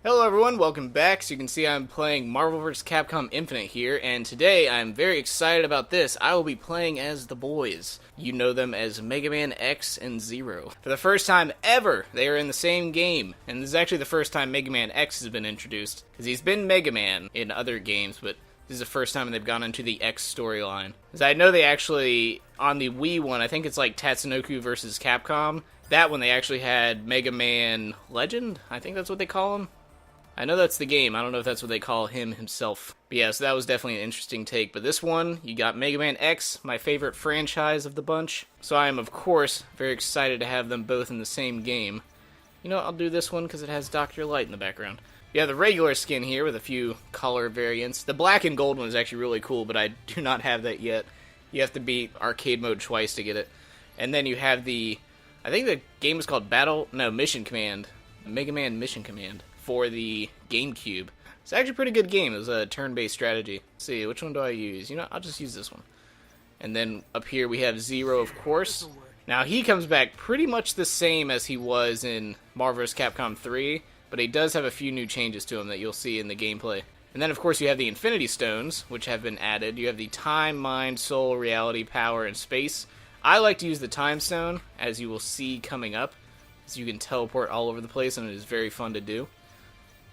Hello everyone, welcome back. So you can see I'm playing Marvel vs. Capcom Infinite here, and today I'm very excited about this. I will be playing as the boys. You know them as Megaman X and Zero. For the first time ever, they are in the same game, and this is actually the first time Megaman X has been introduced, because he's been Mega Man in other games, but this is the first time they've gone into the X storyline. Because I know they actually, on the Wii one, I think it's like Tatsunoko vs. Capcom, that one they actually had Mega Man Legend? I think that's what they call him. I know that's the game. I don't know if that's what they call him himself. But yeah, so that was definitely an interesting take. But this one, you got Mega Man X, my favorite franchise of the bunch. So I am, of course, very excited to have them both in the same game. You know, I'll do this one because it has Dr. Light in the background. Yeah, the regular skin here with a few color variants. The black and gold one is actually really cool, but I do not have that yet. You have to beat arcade mode twice to get it. And then you have the... I think the game is called Mission Command. Mega Man Mission Command. For the GameCube. It's actually a pretty good game. It was a turn-based strategy. Let's see, which one do I use? You know, I'll just use this one. And then up here we have Zero, of course. Now, he comes back pretty much the same as he was in Marvel vs. Capcom 3, but he does have a few new changes to him that you'll see in the gameplay. And then, of course, you have the Infinity Stones, which have been added. You have the Time, Mind, Soul, Reality, Power, and Space. I like to use the Time Stone, as you will see coming up, so you can teleport all over the place, and it is very fun to do.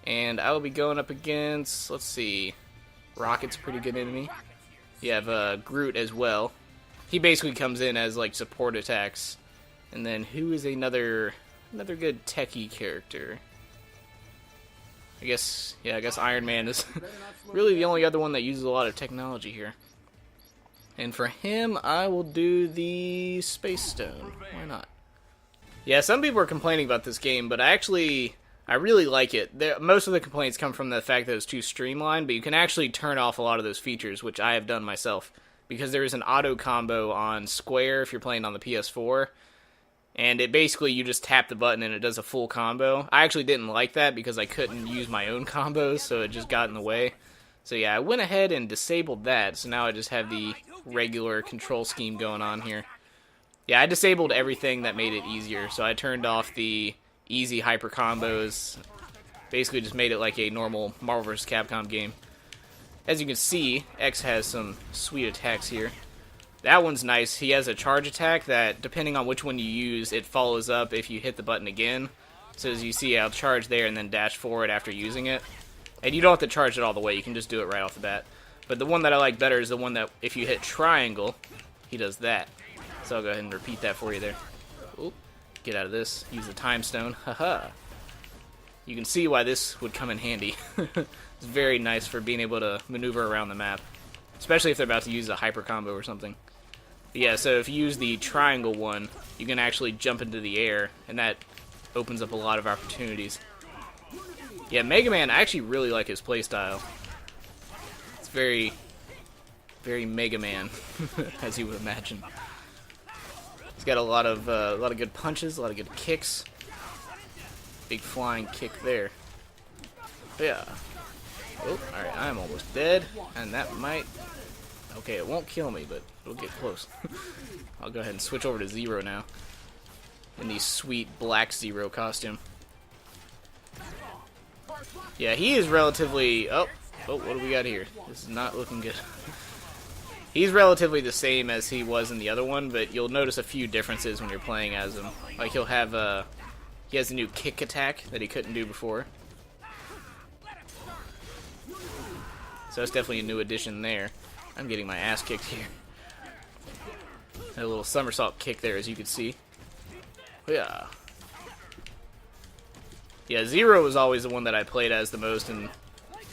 And I will be going up against, let's see, Rocket's a pretty good enemy. You have Groot as well. He basically comes in as like support attacks. And then who is another good techie character? I guess Iron Man is really the only other one that uses a lot of technology here. And for him, I will do the Space Stone. Why not? Yeah, some people are complaining about this game, but I really like it. Most of the complaints come from the fact that it's too streamlined, but you can actually turn off a lot of those features, which I have done myself. Because there is an auto combo on Square if you're playing on the PS4, and it basically, you just tap the button and it does a full combo. I actually didn't like that because I couldn't use my own combos, so it just got in the way. So yeah, I went ahead and disabled that, so now I just have the regular control scheme going on here. Yeah, I disabled everything that made it easier, so I turned off the easy hyper combos, basically just made it like a normal Marvel vs. Capcom game. As you can see, X has some sweet attacks here. That one's nice. He has a charge attack that, depending on which one you use, it follows up if you hit the button again. So as you see, I'll charge there and then dash forward after using it. And you don't have to charge it all the way, you can just do it right off the bat. But the one that I like better is the one that, if you hit triangle, he does that. So I'll go ahead and repeat that for you there. Oop. Get out of this. Use the Time Stone. Haha. You can see why this would come in handy. It's very nice for being able to maneuver around the map. Especially if they're about to use a hyper combo or something. But yeah, so if you use the triangle one, you can actually jump into the air, and that opens up a lot of opportunities. Yeah, Mega Man, I actually really like his playstyle. It's very, very Mega Man, as you would imagine. He's got a lot of good punches, a lot of good kicks. Big flying kick there. But yeah. Oh, alright, I'm almost dead. And that might... Okay, it won't kill me, but it'll get close. I'll go ahead and switch over to Zero now. In the sweet black Zero costume. Yeah, he is relatively... Oh, what do we got here? This is not looking good. He's relatively the same as he was in the other one, but you'll notice a few differences when you're playing as him. Like, he has a new kick attack that he couldn't do before. So that's definitely a new addition there. I'm getting my ass kicked here. A little somersault kick there, as you can see. Yeah. Yeah, Zero was always the one that I played as the most in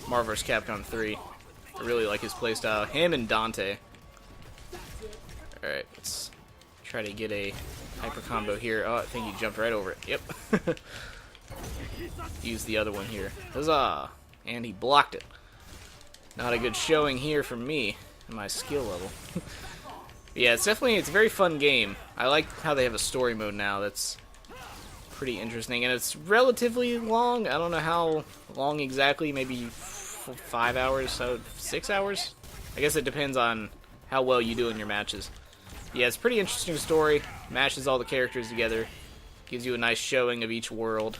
Marvel vs. Capcom 3. I really like his playstyle. Him and Dante. Alright, let's try to get a hyper combo here. Oh, I think he jumped right over it. Yep. Use the other one here. Huzzah! And he blocked it. Not a good showing here from me and my skill level. Yeah, it's a very fun game. I like how they have a story mode now. That's pretty interesting, and it's relatively long. I don't know how long exactly. Maybe 5 hours, so 6 hours. I guess it depends on how well you do in your matches. Yeah, it's a pretty interesting story. Mashes all the characters together. Gives you a nice showing of each world.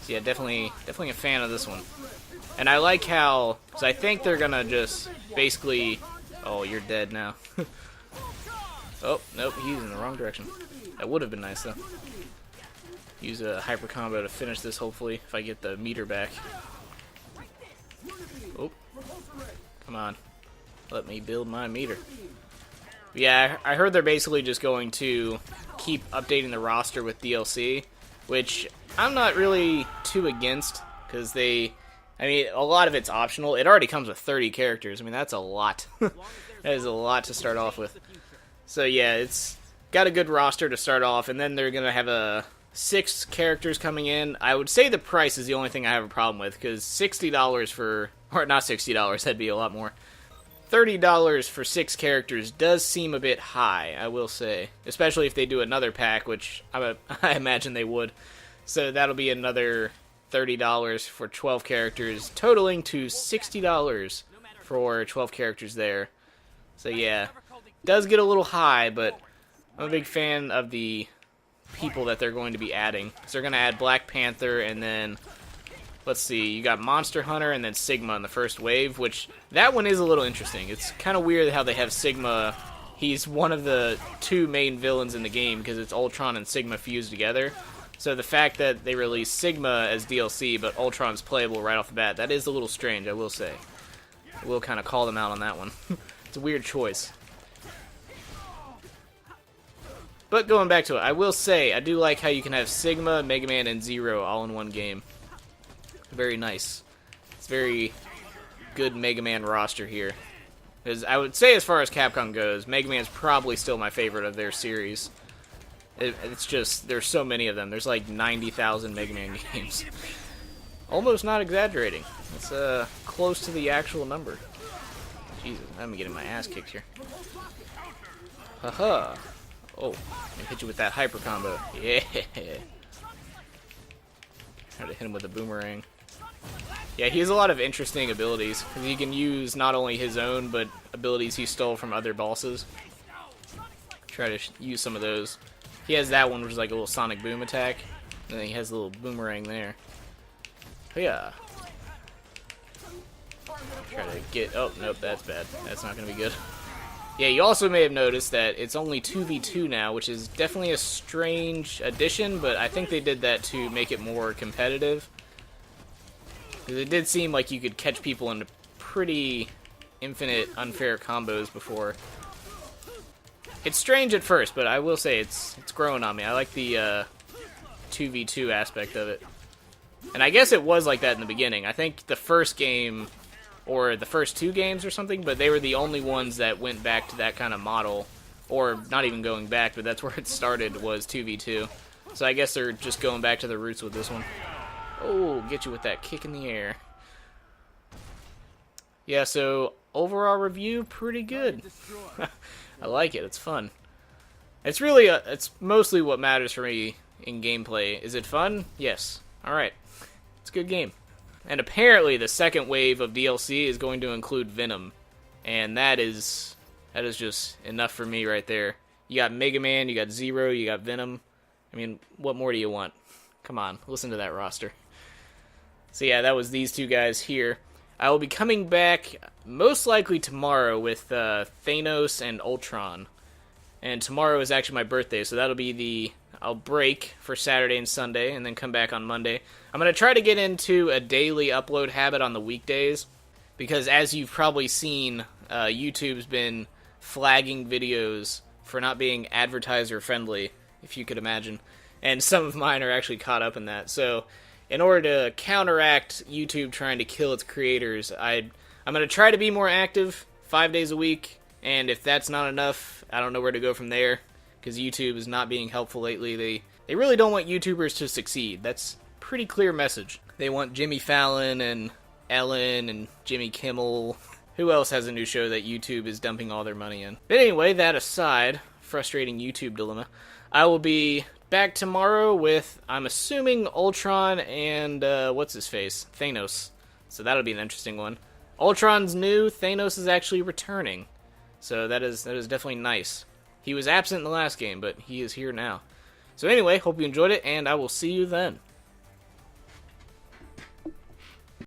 So yeah, definitely a fan of this one. And I like how, because I think they're gonna just basically, oh, you're dead now. Oh, nope, he's in the wrong direction. That would have been nice though. Use a hyper combo to finish this, hopefully, if I get the meter back. Oh, come on. Let me build my meter. Yeah, I heard they're basically just going to keep updating the roster with DLC, which I'm not really too against, because I mean, a lot of it's optional. It already comes with 30 characters. I mean, that's a lot. That is a lot to start off with. So yeah, it's got a good roster to start off, and then they're going to have 6 characters coming in. I would say the price is the only thing I have a problem with, because $60 for, or not $60, that'd be a lot more. $30 for 6 characters does seem a bit high, I will say. Especially if they do another pack, which I imagine they would. So that'll be another $30 for 12 characters, totaling to $60 for 12 characters there. So yeah, does get a little high, but I'm a big fan of the people that they're going to be adding. So they're going to add Black Panther, and then, let's see, you got Monster Hunter and then Sigma in the first wave, which, that one is a little interesting. It's kind of weird how they have Sigma. He's one of the 2 main villains in the game, because it's Ultron and Sigma fused together. So the fact that they released Sigma as DLC, but Ultron's playable right off the bat, that is a little strange, I will say. I will kind of call them out on that one. It's a weird choice. But going back to it, I will say, I do like how you can have Sigma, Megaman, and Zero all in one game. Very nice. It's very good Mega Man roster here. Because I would say, as far as Capcom goes, Mega Man's probably still my favorite of their series. It's just, there's so many of them. There's like 90,000 Mega Man games. Almost not exaggerating. It's close to the actual number. Jesus, I'm getting my ass kicked here. Haha. Oh, let me hit you with that hyper combo. Yeah. Try to hit him with a boomerang. Yeah, he has a lot of interesting abilities, because he can use not only his own, but abilities he stole from other bosses. Try to use some of those. He has that one, which is like a little sonic boom attack, and then he has a little boomerang there. Oh, yeah. Try to get... Oh, nope, that's bad. That's not going to be good. Yeah, you also may have noticed that it's only 2v2 now, which is definitely a strange addition, but I think they did that to make it more competitive. Because it did seem like you could catch people into pretty infinite unfair combos before. It's strange at first, but I will say it's growing on me. I like the 2v2 aspect of it. And I guess it was like that in the beginning. I think the first game, or the first 2 games or something, but they were the only ones that went back to that kind of model. Or not even going back, but that's where it started, was 2v2. So I guess they're just going back to the roots with this one. Oh, get you with that kick in the air. Yeah, so overall review, pretty good. I like it, it's fun. It's really, it's mostly what matters for me in gameplay. Is it fun? Yes. Alright. It's a good game. And apparently the second wave of DLC is going to include Venom. And that is just enough for me right there. You got Mega Man, you got Zero, you got Venom. I mean, what more do you want? Come on, listen to that roster. So yeah, that was these 2 guys here. I will be coming back most likely tomorrow with Thanos and Ultron. And tomorrow is actually my birthday, so that'll be I'll break for Saturday and Sunday, and then come back on Monday. I'm going to try to get into a daily upload habit on the weekdays, because as you've probably seen, YouTube's been flagging videos for not being advertiser-friendly, if you could imagine. And some of mine are actually caught up in that, so in order to counteract YouTube trying to kill its creators, I'm going to try to be more active 5 days a week, and if that's not enough, I don't know where to go from there, because YouTube is not being helpful lately. They really don't want YouTubers to succeed. That's a pretty clear message. They want Jimmy Fallon and Ellen and Jimmy Kimmel. Who else has a new show that YouTube is dumping all their money in? But anyway, that aside, frustrating YouTube dilemma, I will be back tomorrow with, I'm assuming, Ultron and, what's-his-face? Thanos. So that'll be an interesting one. Ultron's new, Thanos is actually returning. So that is definitely nice. He was absent in the last game, but he is here now. So anyway, hope you enjoyed it, and I will see you then.